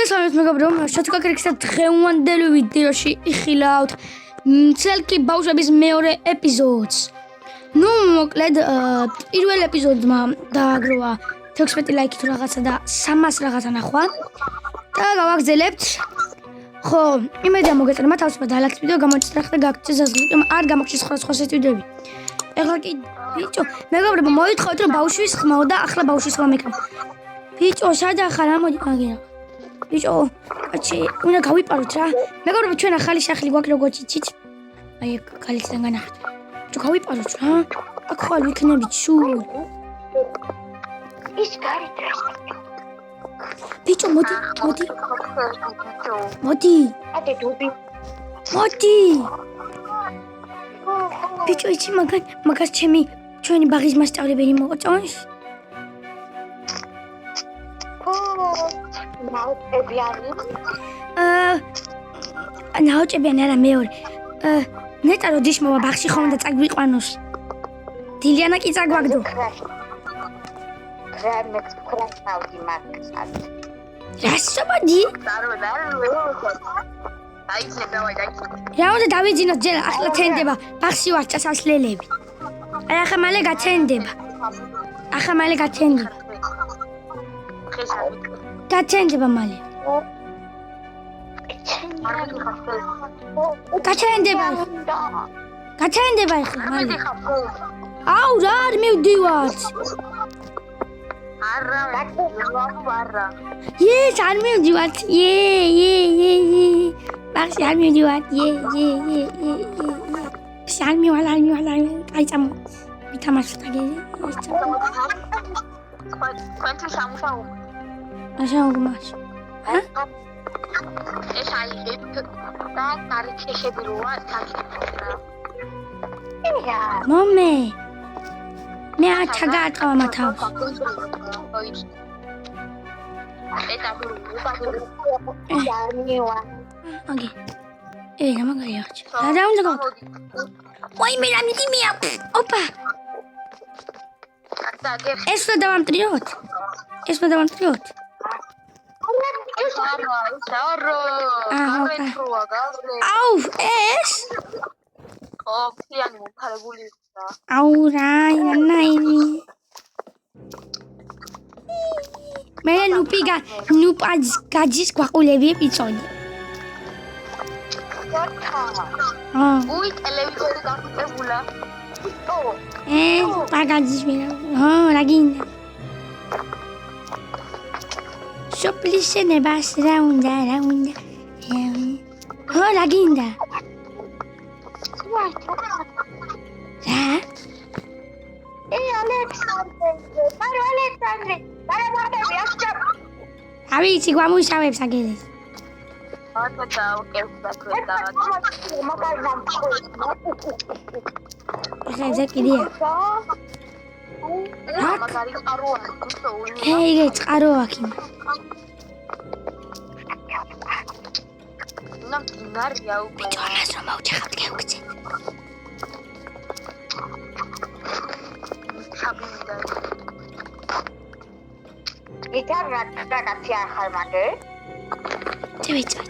მოგესალმებით მეგობრებო, შეთქაკრიქს და დღევანდელი ვიდეოში იხილავთ ცელკი ბავშვების მეორე ეპიზოდს. ნუ მოკლედ პირველ ეპიზოდმა დააგროვა 16 ლაიქი თუ რაღაცა და 300 რაღაცა ნახვა და გავაგზელებთ. ხო, იმედია მოგეწონა თავისუფლად დალაიქეთ ვიდეო, გამოიწერეთ და გაგწეს ზღლიკი, არ გამოგჩეს სხვა ვიდეოები. ეხლა კი ბიჭო, მეგობრებო, მოითხოვეთ რომ ბავშვის ხმაო და ახლა ბავშვის ხმა მეკამ. ბიჭო, სადა ხარ ამოდი მაგერა. ბიჭო, კაცი, უნდა გავიპაროთ რა. მეგობრებო, ჩვენ ახალი სახლი გვაქვს როგორც იცით. აი, კალიციდან განახეთ. ბიჭო, გავიპაროთ რა. აქ ხვალ ვიქნებით სულ. ის გარეთ რა. ბიჭო, მოდი. მოდი. ატე დუბი. მოდი. ბიჭო, იცი მაგას ჩვენი ბაღის მასწავლებელი მოგწონს? ნაოჭებიანი არა მეორე. ნეტა როდის მოვა ბაღში ხომ და წაგვიყვანოს. დილიანა კი წაგვაგდო. რასობადი? რა უნდა დავიძინოთ ჯერ ახლა თენდება ბაღში ვარ წასასვლელები. აი ახლა მალე გათენდება. გათენდება მალე. გათენდება ახლა მალე. აუ რა არ მივდივართ. არა. ეს არ მივდივართ. ბაღში არ მივდივართ. არ მივალ. აი წამო. მითამაშოთ აგერი. Quanto სამუშაო? აშაუგმаш. ეს აიღებ და კარიჩეშები როა თაკეთდა. მომე. მე აჩაგატყვა მათავს. ოკეი. რა მაგარია. რა უნდა გავაკეთო? ვაი მე რამიდი მია. ოპა. ეს უნდა დავამტრიოთ. აუ, ეს? ფლიანი მომხარებული ხდა. აუ რა, ნაირი. მე ნუპაძ გაჯის გვაყოლები ეპიზოდი. უი ტელევიზორი დაგიწებულა. პაგაძის მერა. რა გინდა? შოპლისენებას რა უნდა? რა გინდა? რა? ალექსანდრე, დარაბარები აღჭა. ავიცი გვამუშავებს აგერეს. ახლა კიდია. ჰეი, წყაროა აქ. ნარია უკვე. ბიჭო, ამას რომ მოვჭახავთ გეუქცეთ. ჩაბინდა. იტარა კაცი ახალ მაგე? წევიწა.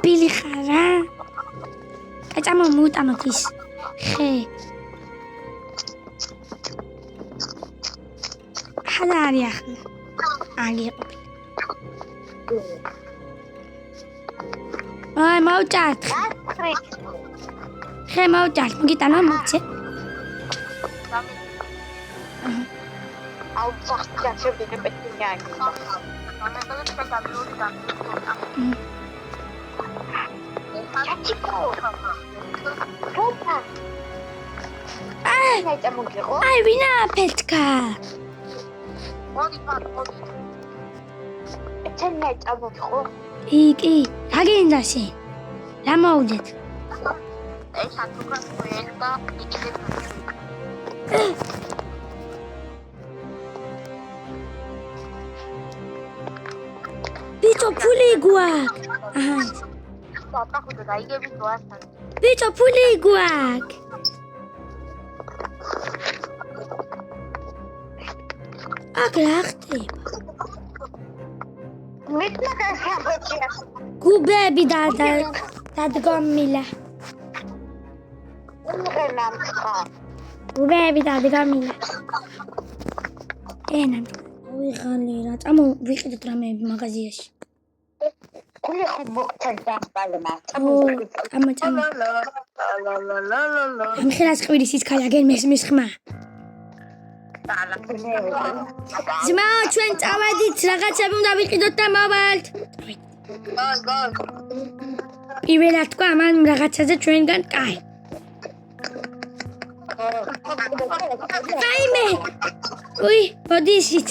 ბილი ხარა? აწამო მუტანოთ ის ხე. ხანა არის ახლა. აგიყოფილი. აი მოვჭათ. ხე მოვჭათ, მოგიტანა მოგცე. აუ წახჭაჭები პეტინიანი. აი ვინა პეტკა. მოდი. ეცენია წამოგიხო. კი, რა გინდა შენ? რა მოვდეთ? ეს აკუკა პროექტა იქნება. ბიჭო, ფული გვაქვს. აჰა. დაწახუდე დაიგები თვასთან. ბიჭო, ფული გვაქვს. აგრა ხდება. მithმა დასახებია. გუბები დადგომილა. უღენამცხა. გუბები დადგომილა. ენამ. ვიღალი რა, ვიყიდოთ რამე მაღაზიაში. გული ხო მოგთან დაბალმა. ამოწამო. ამ ხელას ყვირის სიცხალე აგენ მესმის ხმა. ძმა, ჩვენ წავედით, რაღაცები უნდა ვიყიდოთ და მოვალთ. გოლ. პირველად თქვა ამან რაღაცაზე ჩვენგან კაი. აიმე. უი, ბოდიშით.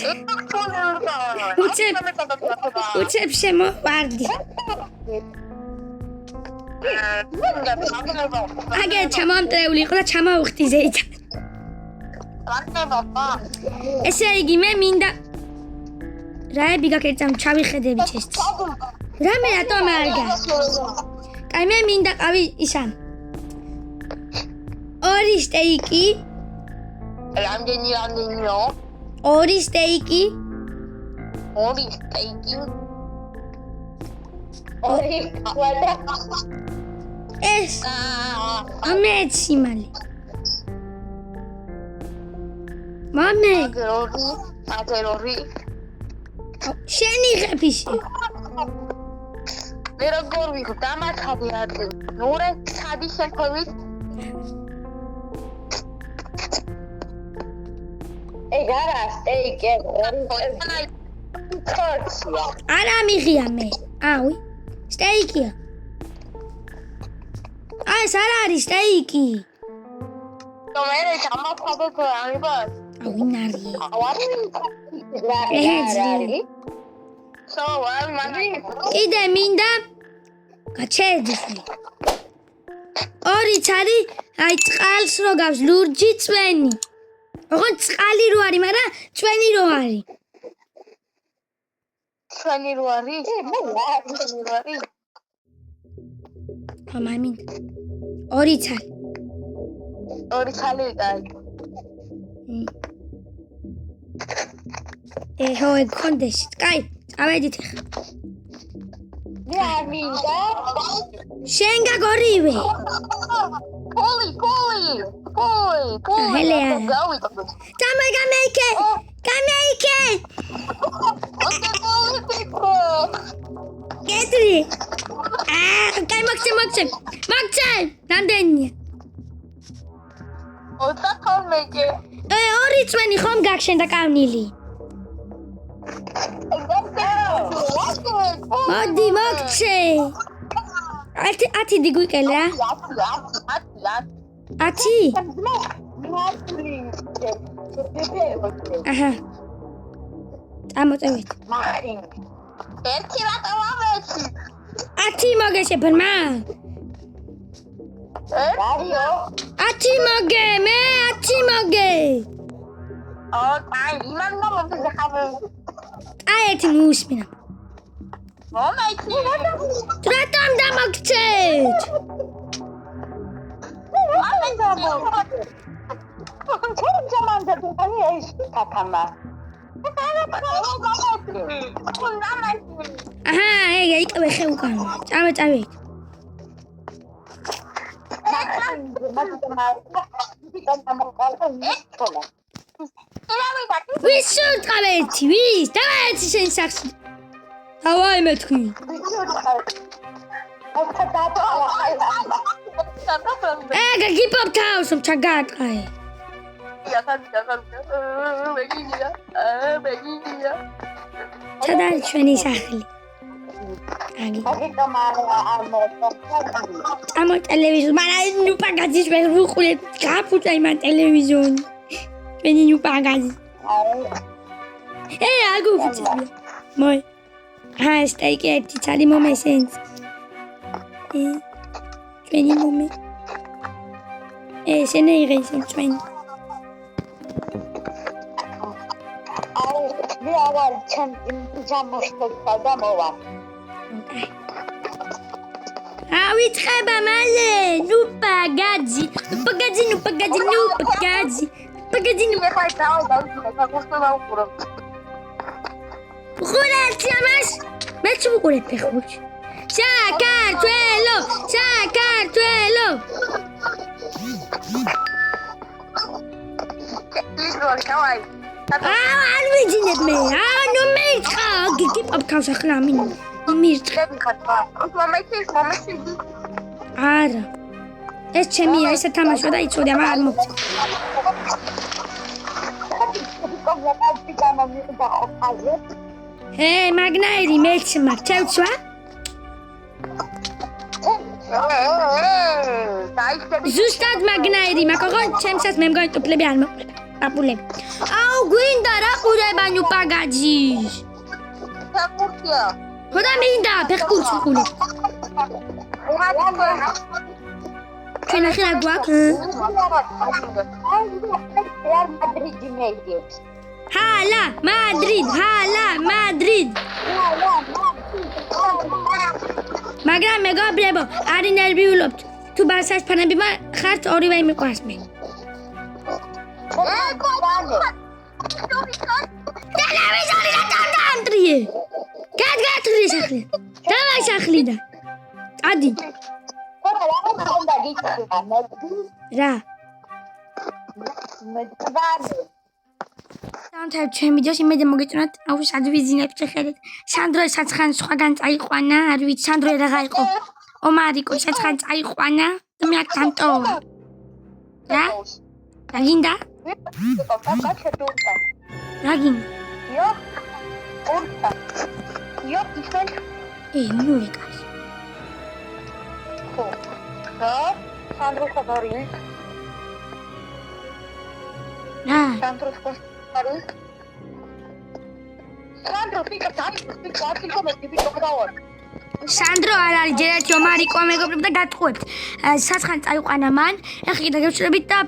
უცებ შემოვარდი. აგე ჩამომტრეული იყო და ჩამოვხდი ზეით. ესე იგი მე მინდა რაები გაკეცამ ჩავიხედებით ეს. რამე რატომ არ გა? კაი მე მინდა ყავი ისა. 2 სტეიკი. რამდენიო? 2 სტეიკი. 2 სტეიკი. 2 კვადრატ. ეს ამეცი მალე. მამე, აგერორი. შენი ღებიში. მე როგორ ვიყო დამაცხადი ადრე. ნურე ხადი შეხვევით. ეგ არა სტეიკი. ხორცია. არა მიღია მე. აუი. სტეიკია. ეს არ არის სტეიკი. მე ჩამოხვალოთ ამიბად. აუინარი. ეჰეძრი. კიდე მინდა გაჩერდი. 2 არის, აი წყალს რო გავს ლურჯი წვენი. ოღონდ წყალი რო არის, მაგრამ წვენი რო არის. წვენი რო არის? წვენი რო არის? ამამინ. 2 ცალი. 2 ცალი კაი. ჰოე კონდეს. კაი, წავედით ახლა. მე არ მინდა. შენ გაგორივე. კოლი. ჰელეა. გავიტყოთ. გამეიკე. გეტრი. კაი მაგცე. რამდენია? 32. 2 წვენი ხომ გაგშენ და კავნილი. მოდი მოგცე. 10 დიგვიკელე ა? 10? აჰა. ამოწევით. ერთი რატომ ამეცი? 10 მოგეშე ბრმა. რადიო? 10 მოგე, მე 10 მოგე. კაი, იმან მომხდარ. კაი, 1 მოусმინა. მომეცი. რატომ დამოგცეთ? აჰა, ეგ იკავე ხეუკან. წავით. ვის შევწყავეთი? ვის? დავაეცი შენ სახში. დავაი მეთქი. ეგ გიპოპ თავს ჩაგაატყაე. ჩადარი ჩვენი სახლი. აგი. ამო ტელევიზიო, მაგრამ ნუ პაგაზის ვერ ვიყურე, გაფუჭა იმან ტელევიზიონი. ჩვენი ნუ პაგაზი. აგუფუჭა. მოი. სტეიკი 1 ცალი მომესენს. ჩვენი მომე. შენეიღე ისე ჩვენი. მე აღარ ჩემ ჯამოშტა და მოვა. ავიწყება მალე. ნუ პაგაძი. მე ხარ დავდავ გუშტოვა უყურებ. ხურაც ამას. მე ჩუყურებ ხუჩ. საქართველო. ისროლ კავაი. არ ვიძინებ მე. ნუ მერწყა. გიგიპ ქავს ახლა მირწყა. მომეცის. არა. ეს ჩემია, ესე თამაშო და იცოდე, მაგრამ არ მოგწე. მაგნაირი მეც მაგ ჩევცვა? ზუსტად მაგნაირი, მაგრამ ჩემსაც მე მგონი ტუფლები არ მოყვრება. პაპულები. აუ, გვინდა რა ყურება ნუ პაგაძი. საკურთია. ხოდა მინდა ფეხბურთს ვყურებ. ჩვენ ახლა გვაქვს მადრიდი მეიგებს. ჰალა, მადრიდ. მაგრამ მეგობრებო, არ ინერვიულობთ. თუ ბარსას ფანები ხართ, ორივე მიყვარს მე. ტელევიზორი რა დამდრიე. გაგათრიე სახლი. დავა სახლიდან. ადი. რა? დავთვალე ჩემ ვიდეოს იმედი მოგეწონათ. აუ სად ვიზინებთ ხედეთ. სანდრო საცხან სხვაგან წაიყვანა, არ ვიცი სანდრო რა იყო. ომარიკო საცხან წაიყვანა და მე აქ დამტოვა. რა? რა გინდა? რა გინდა? ნუ ეკარი. სანდრო ხაბარი. რა? სანდრო არ არის ჯერათი ომარიკო მეგობრებო და გატყუებთ. საცხან წაიყვანა მან. ეხლა კიდე გევშურებით და